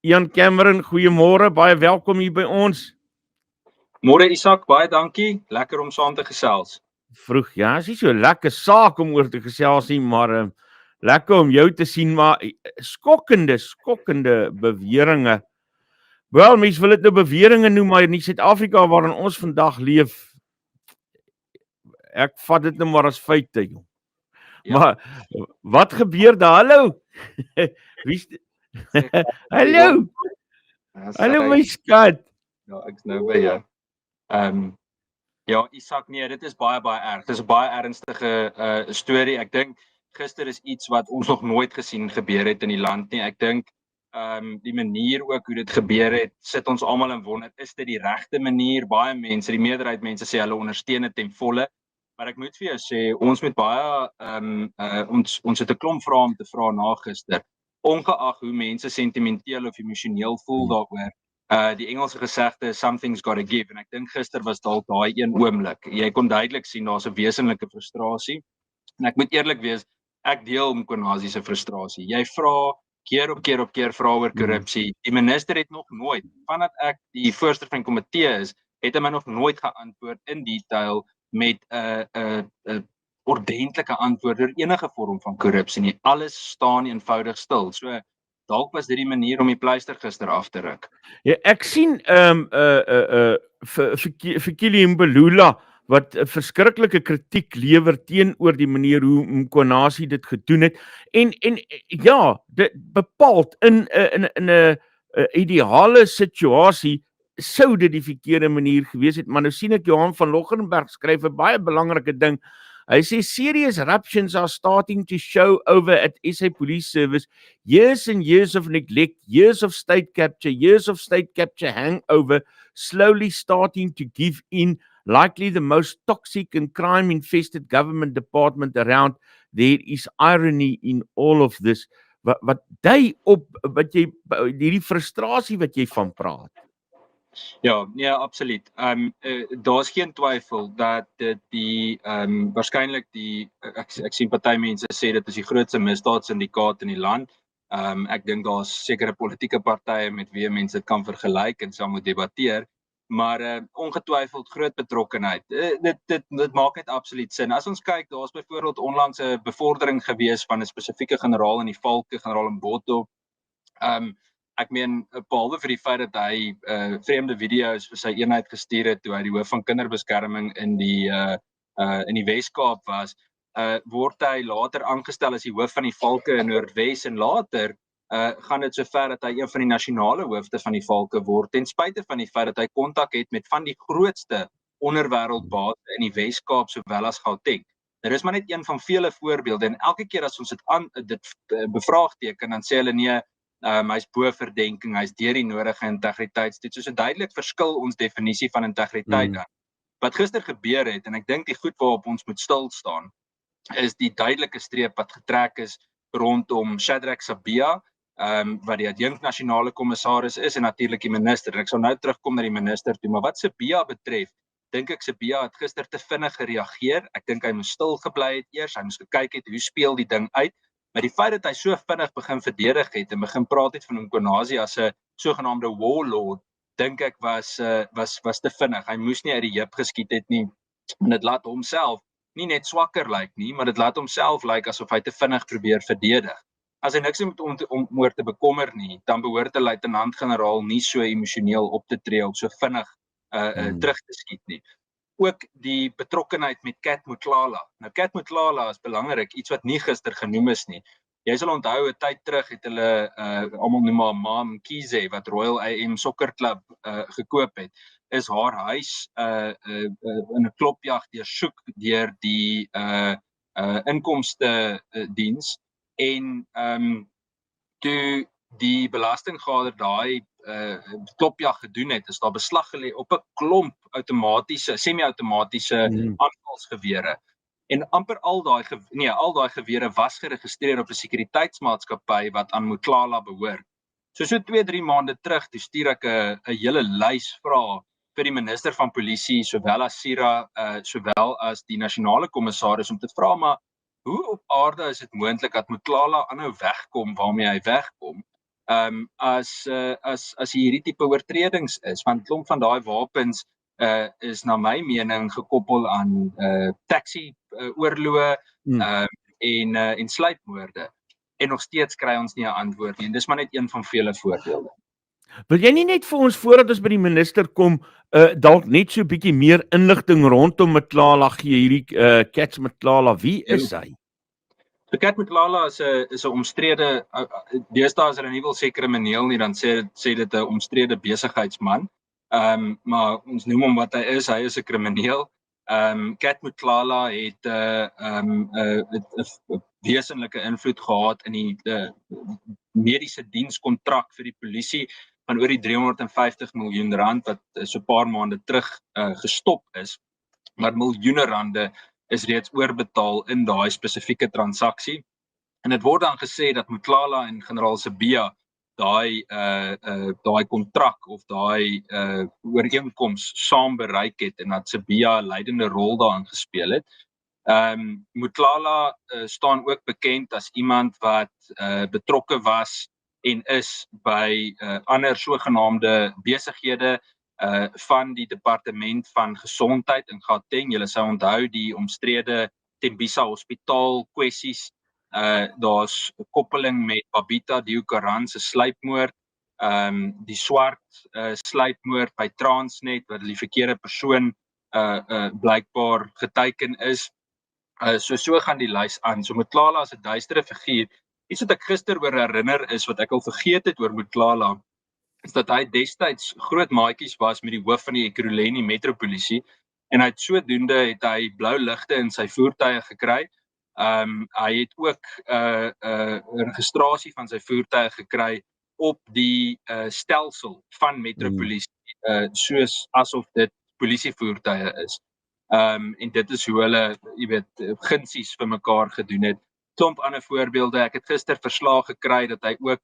Ian Cameron, goeiemôre, baie welkom hier by ons. Môre Isak, baie dankie. Lekker om saam te gesels. Vroeg, ja, is nie so lekker saak om oor te gesels nie, maar lekker om jou te sien, maar skokkende beweringe. Wel, mens wil dit nou beweringe noem, maar in Suid-Afrika waarin ons vandag leef, ek vat dit nou maar as feite, jong. Ja. Maar wat gebeur daar? Hallo? Wie's Hallo? Hallo my skat. Ja, ek's nou by jou. Ja, Isak, nee, dit is baie erg. Dit is 'n baie ernstige storie. Ek dink gister is iets wat ons nog nooit gesien gebeur het in die land nie. Ek dink die manier ook hoe dit gebeur het, sit ons almal in wonder, is dit die regte manier? Baie mense, die meerderheid mense sê hulle ondersteun dit ten volle. Maar ek moet vir jou sê, ons moet baie ons het 'n klomp vrae om te vra na gister. Ongeag hoe mense sentimenteel of emosioneel voel daaroor. Die Engelse gesegde something's gotta give, en ek dink gister was dalk daai een oomblik. Jy kon duidelik sien daar's 'n wesenlike frustrasie. En ek moet eerlik wees, ek deel Mkhwanazi se frustrasie. Jy vra keer op keer vra oor korrupsie. Die minister het nog nooit, vandat ek die voorsitter van die komitee is, het hy my nog nooit geantwoord in detail met 'n ordentlike antwoord oor enige vorm van korrupsie nie. Alles staan eenvoudig stil. So dalk was dit die manier om die pleister gister af te ruk. Ja, ek sien Fikile Mbalula wat 'n verskriklike kritiek lewer teenoor die manier hoe Mkhwanazi dit gedoen het. En ja, dit bepaald in 'n ideale situasie sou dit die verkeerde manier gewees het, maar nou sien ek Johan van Loggenberg skryf 'n baie belangrike ding. Hy sê serious eruptions are starting to show over at SA Police Service. Years and years of neglect, years of state capture hangover, slowly starting to give in. Likely the most toxic and crime-infested government department around. There is irony in all of this. Wat dui op wat jy hierdie frustrasie wat jy van praat. Ja, nee, absoluut. Daar's geen twyfel dat dit die waarskynlik die ek sien party mense sê dit is die grootste misdaadsyndikaat in die land. Ek dink daar's sekere politieke partye met wie mense dit kan vergelyk en sal moet debatteer, maar ongetwyfeld groot betrokkenheid. Dit maak net absoluut sin. As ons kyk, daar's byvoorbeeld onlangs 'n bevordering gewees van 'n spesifieke generaal in die Valke, generaal Mboto. Ek meen, behalwe vir die feit dat hy vreemde video's vir sy eenheid gestuur het toe hy die hoof van kinderbeskerming in die Wes-Kaap was, word hy later aangestel as die hoof van die Valke in Noordwes, en later gaan dit sover dat hy een van die nasionale hoofde van die Valke word, ten spyte van die feit dat hy kontak het met van die grootste onderwêreldbase in die Wes-Kaap sowel as Gauteng. Dit is maar net een van vele voorbeelde, en elke keer as ons dit bevraagteken, dan sê hulle nee, hy's bo verdenking, hy's deur die nodige integriteitstoets. So 'n duidelik verskil ons definisie van integriteit aan. Wat gister gebeur het, en ek dink die goed waarop ons moet stil staan, is die duidelike streep wat getrek is rondom Shadrack Sibiya, wat die adjunkt nasionale kommissaris is, en natuurlik die minister. Ek sal nou terugkom na die minister toe, maar wat Sibiya betref, dink ek Sibiya het gister te vinnig gereageer. Ek dink hy moes stil gebly het eers, hy moes gekyk het hoe speel die ding uit. Maar die feit dat hy so vinnig begin verdedig het en begin praat het van Mkhwanazi as 'n sogenaamde warlord, dink ek was te vinnig. Hy moes nie uit die heup geskiet het nie. En dit laat homself nie net swakker lyk nie, maar dit laat homself lyk asof hy te vinnig probeer verdedig. As hy niks het om oor te bekommer nie, dan behoort 'n luitenant-generaal nie so emosioneel op te tree of so vinnig terug te skiet nie. Ook die betrokkenheid met Kat Motlala. Nou Kat Motlala is belangrik, iets wat nie gister genoem is nie. Jy sal onthou 'n tyd terug het hulle almal noem maar Mam Kize wat Royal AM Sokkerklub gekoop het, is haar huis in 'n klopjag deursoek deur die inkomste diens, en toe die belastinggader daai klopjag gedoen het, is daar beslag gelê op 'n klomp semi-outomatiese aanvalsgewere. En amper al daai gewere was geregistreer op 'n sekuriteitsmaatskappy wat aan Motlala behoort. So 2-3 maande terug, toe stuur ek 'n hele lys vrae vir die minister van polisie, sowel as Sira, sowel as die nasionale kommissaris, om te vra, maar hoe op aarde is dit moontlik dat Motlala aanhou wegkom waarmee hy wegkom? as hierdie tipe oortredings is, want klomp van daai wapens is na my mening gekoppel aan taxi oorloë en sluipmoorde. En nog steeds kry ons nie 'n antwoord nie. En dis maar net een van vele voorbeelde. Wil jy nie net vir ons voordat ons by die minister kom, dalk net so 'n bietjie meer inligting rondom Mklala gee, hierdie Kats Mklala, wie is hy? So Kat Mklala is 'n omstrede, deesdae as hulle nie wil sê krimineel nie, dan sê dit 'n omstrede besigheidsman. Maar ons noem hom wat hy is 'n krimineel. Kat Mklala het 'n wesenlike invloed gehad in die mediese dienskontrak vir die polisie van oor die 350 miljoen rand wat so 'n paar maande terug gestop is, maar miljoene rande is reeds oorbetaal in daai spesifieke transaksie. En dit word dan gesê dat Mklala en generaal Sibiya daai kontrak of daai ooreenkoms saam bereik het en dat Sibiya 'n leidende rol daarin gespeel het. Mklala staan ook bekend as iemand wat betrokke was en is by ander sogenaamde besighede van die departement van gesondheid in Gauteng. Julle sou onthou die omstrede Tembisa Hospitaal kwessies. Daar's 'n koppeling met Babita Deokaran se sluipmoord, die swart sluipmoord by Transnet wat die verkeerde persoon blykbaar geteken is. So gaan die lys aan. So Mklala is 'n duistere figuur. Iets wat ek gister oor herinner is wat ek al vergeet het oor Mklala, is dat hy destyds groot maatjies was met die hoof van die Ekurhuleni Metropolisie en sodoende het hy blou ligte in sy voertuie gekry. Hy het ook 'n registrasie van sy voertuie gekry op die stelsel van Metropolisie, soos asof dit polisievoertuie is. En dit is hoe hulle, gunsies vir mekaar gedoen het. Klomp ander voorbeelde. Ek het gister verslag gekry dat hy ook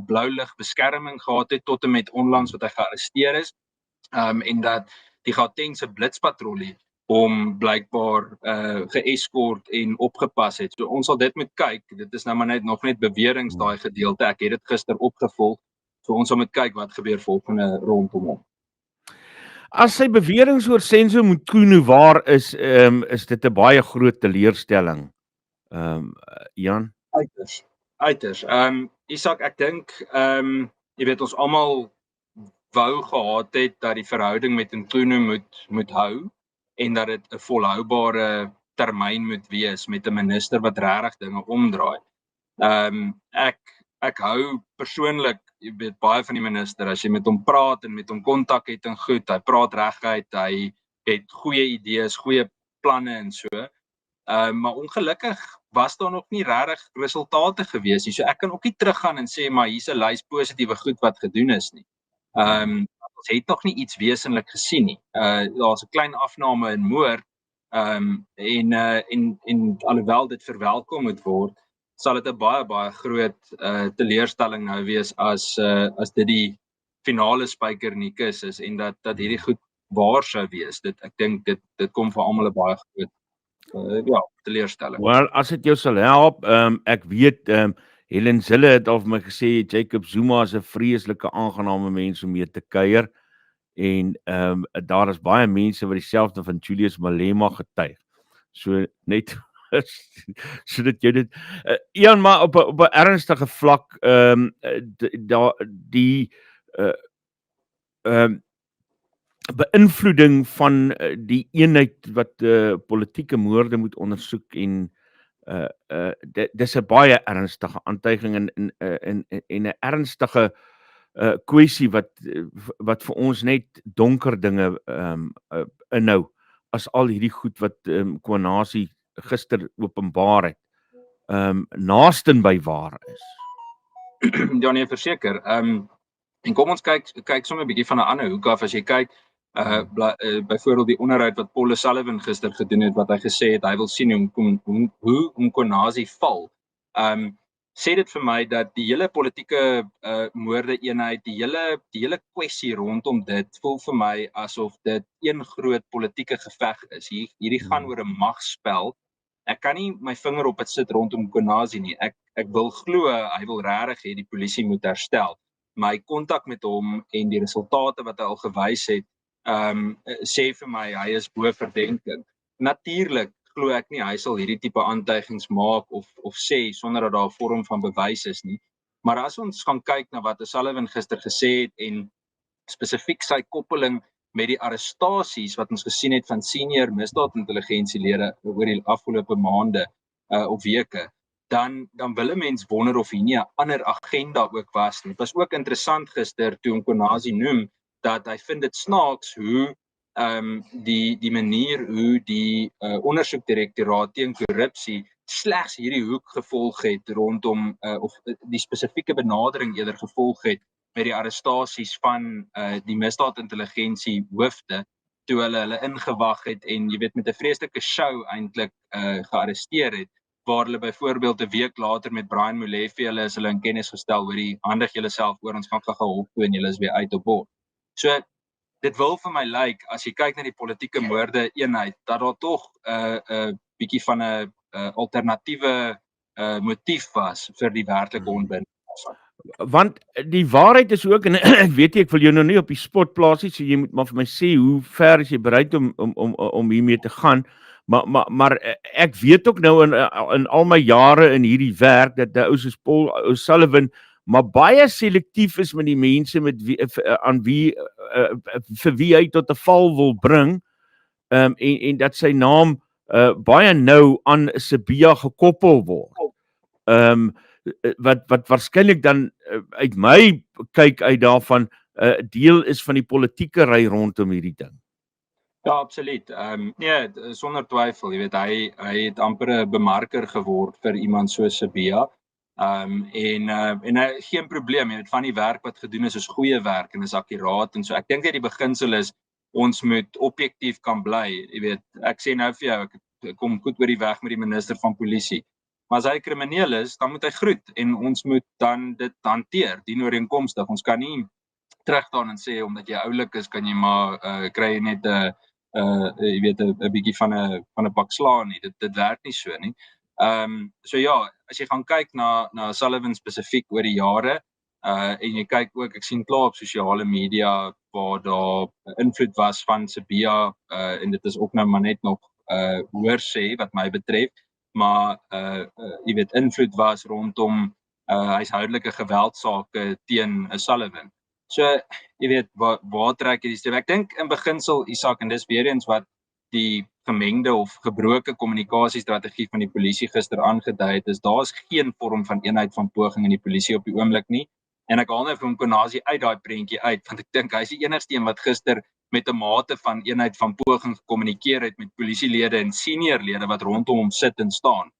blou lig beskerming gehad het tot en met onlangs wat hy gearresteer is. En dat die Gautengse blitspatrollie hom blykbaar geëskort en opgepas het. So ons sal dit moet kyk. Dit is nou maar nog net beweringe daai gedeelte. Ek het dit gister opgevolg. So ons sal moet kyk wat gebeur volgende rondom hom. As sy beweringe oor Senzo Mchunu waar is dit 'n baie groot teleurstelling. Jan? Uiters. Isak, ek dink ons almal wou gehad het dat die verhouding met Mchunu moet hou en dat dit 'n volhoubare termyn moet wees met 'n minister wat regtig dinge omdraai. Ek hou persoonlik, baie van die minister, as jy met hom praat en met hom kontak het en goed, hy praat reguit, hy het goeie idees, goeie planne en so. Maar ongelukkig was daar nog nie regtig resultate gewees nie. So ek kan ook nie teruggaan en sê maar hier's 'n lys positiewe goed wat gedoen is nie. Ons het nog nie iets wesenlik gesien nie. Daar's 'n klein afname in moord, en alhoewel dit verwelkom moet word, sal dit 'n baie groot teleurstelling nou wees as dit die finale spyker in die kus is en dat hierdie goed waar sou wees. Ek dink dit kom vir almal 'n baie groot teleurstelling. Wel, as dit jou sal help, ek weet Helen Zille het al vir my gesê Jacob Zuma is 'n vreeslike aangename mens om mee te kuier en daar is baie mense wat dieselfde van Julius Malema getuig. So net so dat jy dit Ian, maar op 'n ernstige vlak die beïnvloeding van die eenheid wat politieke moorde moet ondersoek en dis 'n baie ernstige aantuiging en 'n ernstige kwessie wat vir ons net donker dinge inhou as al hierdie goed wat Kwanasie gister openbaar het naasten by waar is. Ja nee, verseker. En kom ons kyk sommer 'n bietjie van 'n ander hoek af as jy kyk byvoorbeeld die onderhoud wat Paul Sullivan gister gedoen het wat hy gesê het hy wil sien hoe Kwanasie val. Sê dit vir my dat die hele politieke moorde eenheid, die hele kwessie rondom dit voel vir my asof dit een groot politieke geveg is. Hierdie gaan oor 'n magspel Ek kan nie my vinger op dit sit rondom Konasi nie. Ek wil glo hy wil regtig hê die polisie moet herstel. My kontak met hom en die resultate wat hy al gewys het, sê vir my hy is bo verdenking. Natuurlik glo ek nie hy sal hierdie tipe aantuigings maak of sê sonder dat daar 'n vorm van bewys is nie. Maar as ons gaan kyk na wat O'Sullivan gister gesê het en spesifiek sy koppeling met die arrestasies wat ons gesien het van senior misdaadintelligensielede oor die afgelope maande of weke, dan wil 'n mens wonder of hier nie 'n ander agenda ook was nie. Dit was ook interessant gister toe Konasi noem dat hy vind dit snaaks hoe die manier hoe die ondersoekdirektoraat teen korrupsie slegs hierdie hoek gevolg het rondom of die spesifieke benadering eerder gevolg het met die arrestasies van die misdaadintelligensie hoofde toe hulle ingewag het en jy weet met 'n vreeslike show eintlik gearresteer het, waar hulle byvoorbeeld 'n week later met Brian Molefe hulle is hulle in kennis gestel oor die handig julle self oor ons gaan gou hof toe en julle is weer uit op bord. So dit wil vir my lyk as jy kyk na die politieke moorde eenheid dat daar tog 'n bietjie van 'n alternatiewe motief was vir die werklike ontbinding. Want die waarheid is ook, en ek weet ek wil jou nou nie op die spot plaas nie, so jy moet maar vir my sê hoe ver is jy bereid om hiermee te gaan, maar ek weet ook nou in al my jare in hierdie werk dat die ou soos Paul O'Sullivan maar baie selektief is met die mense vir wie hy tot 'n val wil bring, en dat sy naam baie nou aan Sibiya gekoppel word. Wat waarskynlik dan uit my kyk uit daarvan deel is van die politieke ry rondom hierdie ding. Ja, absoluut. Nee, sonder twyfel, jy weet hy het amper 'n bemarker geword vir iemand soos Sibiya. En geen probleem, jy weet van die werk wat gedoen is goeie werk en is akkuraat en so. Ek dink dat die beginsel is ons moet objektief kan bly. Jy weet, ek sê nou vir jou, ek kom goed oor die weg met die minister van polisie. Maar as hy 'n krimineel is, dan moet hy groet en ons moet dan dit hanteer, dienooreenkomstig. Ons kan nie terugstaan en sê omdat jy oulik is, kan jy maar kry jy net 'n jy weet 'n bietjie van 'n pak slaan nie. Dit werk nie so nie. So ja, as jy gaan kyk na Sullivan spesifiek oor die jare, en jy kyk ook, ek sien klaar op sosiale media waar daar invloed was van Sibiya, en dit is ook nou maar net nog hoor sê wat my betref, maar jy weet invloed was rondom huishoudelike geweldsake teen Sullivan. So jy weet waar trek jy die streep? Ek dink in beginsel Isak, en dis weer eens wat die gemengde of gebroke kommunikasiestrategie van die polisie gister aangedui het, is daar's geen vorm van eenheid van poging in die polisie op die oomblik nie. En ek haal nou vir hom Konasi uit daai prentjie uit, want ek dink hy's die enigste een wat gister met 'n mate van eenheid van poging gekommunikeer het met polisielede en seniorlede wat rondom hom sit en staan.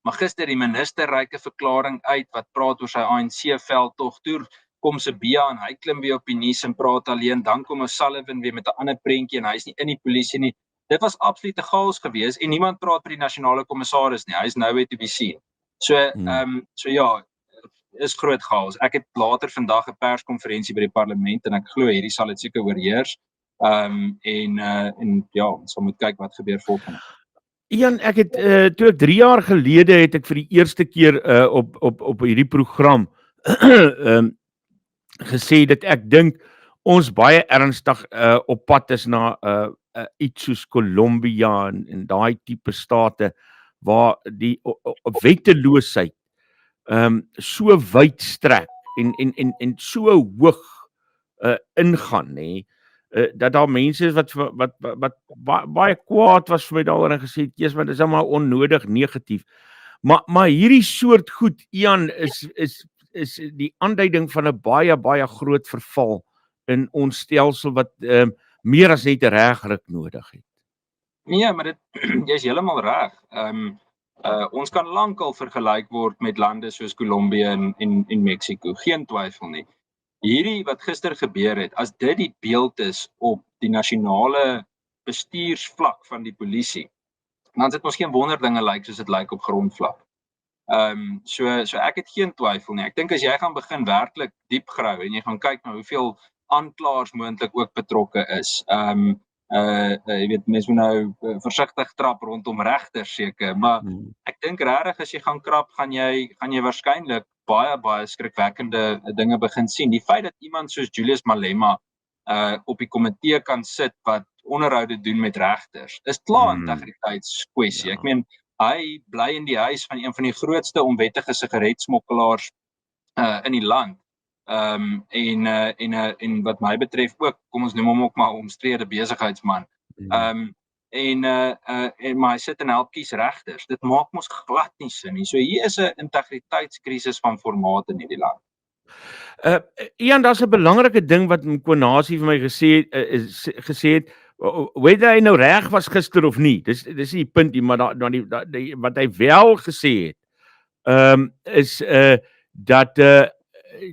Maar gister die minister reik 'n verklaring uit wat praat oor sy ANC-veldtog, toe kom Sibiya en hy klim weer op die nuus en praat alleen, dan kom O'Sullivan weer met 'n ander prentjie en hy's nie in die polisie nie. Dit was absoluut 'n chaos gewees en niemand praat met die nasionale kommissaris nie. Hy's nowhere to be seen. So ja, is groot chaos. Ek het later vandag 'n perskonferensie by die parlement en ek glo hierdie sal dit seker oorheers. En ja, ons moet kyk wat gebeur volgende. Ian, ek het toe ek 3 jaar gelede het ek vir die eerste keer op hierdie program gesê dat ek dink ons baie ernstig op pad is na iets soos Kolumbia en daai tipe state waar die wetteloosheid so wyd strek en so hoog ingaan, nê, dat daar mense is wat baie kwaad was vir my daaroor en gesê het, "Jesus, maar dis maar onnodig negatief." Maar hierdie soort goed, Ian, is die aanduiding van 'n baie groot verval in ons stelsel wat meer as net 'n regryk nodig het. Nee, maar jy's heeltemal reg. Ons kan lankal vergelyk word met lande soos Kolumbia en Mexico, geen twyfel nie. Hierdie wat gister gebeur het, as dit die beeld is op die nasionale bestuursvlak van die polisie, dan sit ons geen wonder dinge lyk soos dit lyk op grondvlak. So ek het geen twyfel nie. Ek dink as jy gaan begin werklik diep grou en jy gaan kyk na hoeveel aanklaers moontlik ook betrokke is, jy weet mens moet nou versigtig trap rondom regters seker, maar ek dink regtig as jy gaan krap, gaan jy waarskynlik baie skrikwekkende dinge begin sien. Die feit dat iemand soos Julius Malema op die komitee kan sit wat onderhoude doen met regters, is klaar integriteitskwessie. Ja. Ek meen, hy bly in die huis van een van die grootste onwettige sigaretsmokkelaars in die land. En wat my betref ook, kom ons noem hom ook maar omstrede besigheidsman. Maar hy sit en help kies regters. Dit maak mos glad nie sin nie. So hier is 'n integriteitskrisis van formaat in hierdie land. Ian, daar's 'n belangrike ding wat Mkhwanazi vir my gesê het, whether hy nou reg was gister of nie. Dis nie die punt nie, maar wat hy wel gesê het, is dat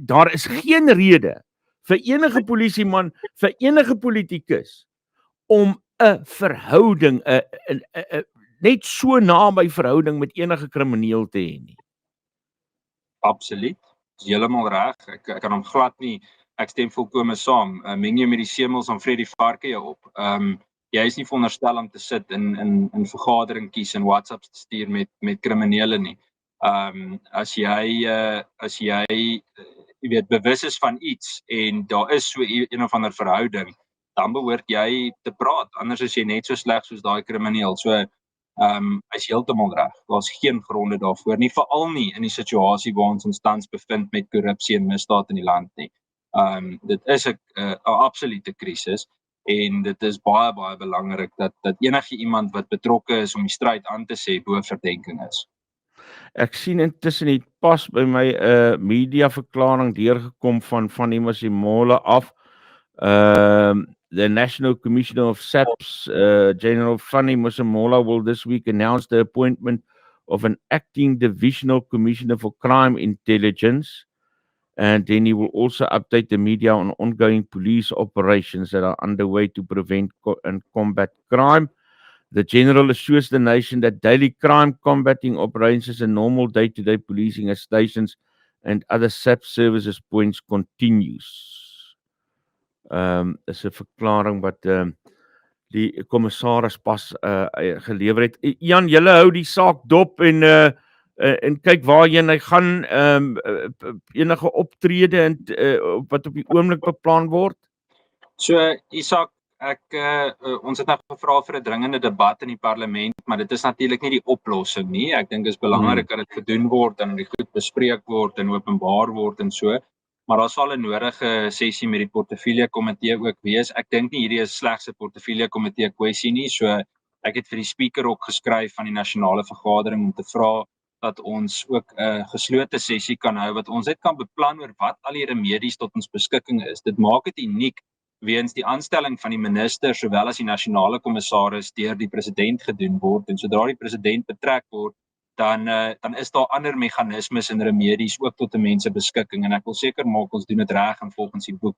daar is geen rede vir enige polisieman, vir enige politikus om 'n verhouding, net so naby verhouding met enige krimineel te hê nie. Absoluut. Dis heeltemal reg. Ek kan hom glad nie, ek stem volkome saam. Meng jy met die semels dan vreet die varke jou op. Jy is nie veronderstel om te sit in vergadering kies en WhatsApps te stuur met kriminele nie. As jy weet bewus is van iets en daar is so een of ander verhouding, dan behoort jy te praat. Anders is jy net so sleg soos daai krimineel. So is heeltemal reg. Daar's geen gronde daarvoor nie, veral nie in die situasie waar ons tans bevind met korrupsie en misdaad in die land nie. Dit is 'n absolute krisis en dit is baie belangrik dat enige iemand wat betrokke is om die stryd aan te sê bo verdenking is. Ek sien intussen het pas by my media verklaring deurgekom van die Masimola af. The National Commissioner of SAPS, General Fanny Masimola, will this week announce the appointment of an acting divisional commissioner for crime intelligence, and then he will also update the media on ongoing police operations that are underway to prevent and combat crime. The general assures the nation that daily crime combating operations and normal day-to-day policing at stations and other SAPS services points continues. Is 'n verklaring wat die kommissaris pas gelewer het. Jan, julle hou die saak dop en kyk waarheen hy gaan, enige optrede en wat op die oomblik beplan word. So Isak, ons het nou gevra vir 'n dringende debat in die parlement, maar dit is natuurlik nie die oplossing nie. Ek dink dit is belangrik dat dit gedoen word en dit goed bespreek word en openbaar word en so. Maar daar sal 'n nodige sessie met die portefeulje komitee ook wees. Ek dink nie hierdie is slegs 'n portefeulje komitee kwessie nie. So ek het vir die speaker ook geskryf van die nasionale vergadering om te vra dat ons ook 'n geslote sessie kan hou wat ons net kan beplan oor wat al die remedies tot ons beskikking is. Dit maak dit uniek weens die aanstelling van die minister sowel as die nasionale kommissaris deur die president gedoen word, en sodra die president betrek word, dan is daar ander meganismes en remedies ook tot 'n mense beskikking, en ek wil seker maak ons doen dit reg en volgens die boek.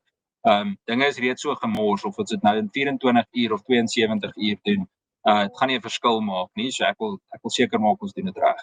Dinge is reeds so gemors, of ons dit nou in 24 uur of 72 uur doen, dit gaan nie 'n verskil maak nie, so ek wil seker maak ons doen dit reg.